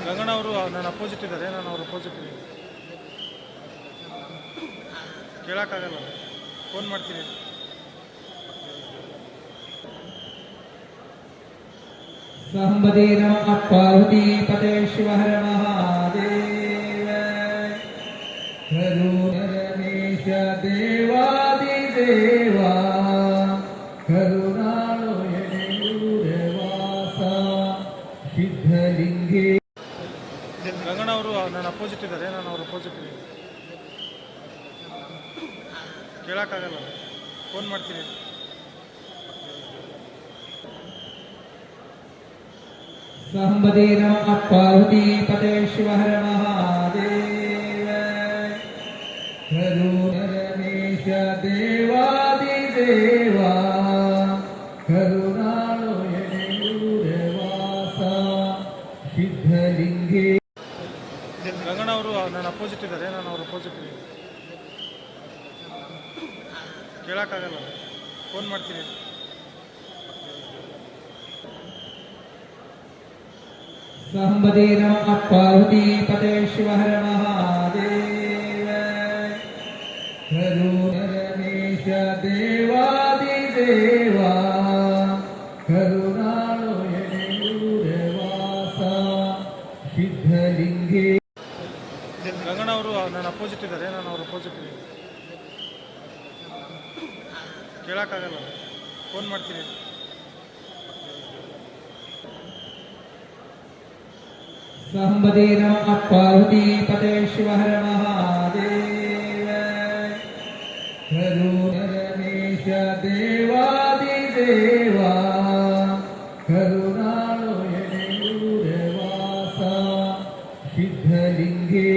ಗಂಗಣ್ಣ ಅವರು ನನ್ನ ಅಪೋಸಿಟ್ ಇದ್ದಾರೆ, ನಾನು ಅವ್ರ ಅಪೋಸಿಟ್ ಇದ್ದೀನಿ. ಕೇಳೋಕ್ಕಾಗಲ್ಲ, ಫೋನ್ ಮಾಡ್ತೀನಿ. ಸಂಬದೇ ನಮಃ ಪಾರ್ವತಿ ಪದೇ ಶಿವ ಹರ ಮಹಾದೇವ. ಕರುಣರಮೇಶ ದೇವಾದಿದೇವ, ಕರುಣಾಳು ಎಡೆಯೂರವಾಸ ಸಿದ್ಧಲಿಂಗೇ. ಗಂಗಣ್ಣ ಅವರು ನನ್ನ ಅಪೋಸಿಟ್ ಇದ್ದಾರೆ, ನಾನು ಅವ್ರ ಅಪೋಸಿಟ್ ಇದ್ದೀನಿ. ಕೇಳೋಕ್ಕಾಗಲ್ಲ, ಫೋನ್ ಮಾಡ್ತೀನಿ. ಸಂಬದೇ ನಮಃ ಪಾರ್ವತಿ ಪದೇ ಶಿವ ಹರ ಮಹಾದೇವ. ಕರುಣರಮೇಶ ದೇವಾದಿದೇವ, ಕರುಣಾಳು ಎಡೆಯೂರವಾಸ ಸಿದ್ಧಲಿಂಗೇ. ಗಂಗಣ್ಣ ಅವರು ನನ್ನ ಅಪೋಸಿಟ್ ಇದ್ದಾರೆ, ನಾನು ಅವ್ರ ಅಪೋಸಿಟ್ ಇದ್ದೀನಿ. ಕೇಳೋಕ್ಕಾಗಲ್ಲ, ಫೋನ್ ಮಾಡ್ತೀನಿ. ಸಂಬದೇ ನಮಃ ಪಾರ್ವತಿ ಪದೇ ಶಿವ ಹರ ಮಹಾದೇವ. ಕರುಣರಮೇಶ ದೇವಾದಿದೇವ, ಕರುಣಾಳು ಎಡೆಯೂರವಾಸ ಸಿದ್ಧಲಿಂಗೇ. ಗಂಗಣ್ಣ ಅವರು ನನ್ನ ಅಪೋಸಿಟ್ ಇದ್ದಾರೆ, ನಾನು ಅವ್ರ ಅಪೋಸಿಟ್ ಇದ್ದೀನಿ. ಕೇಳೋಕ್ಕಾಗಲ್ಲ, ಫೋನ್ ಮಾಡ್ತೀನಿ. ಸಂಬದೇ ನಮಃ ಪಾರ್ವತಿ ಪದೇ ಶಿವ ಹರ ಮಹಾದೇವ. ಕರುಣರಮೇಶ ದೇವಾದಿದೇವ, ಕರುಣಾಳು ಎಡೆಯೂರವಾಸ ಸಿದ್ಧಲಿಂಗೇ.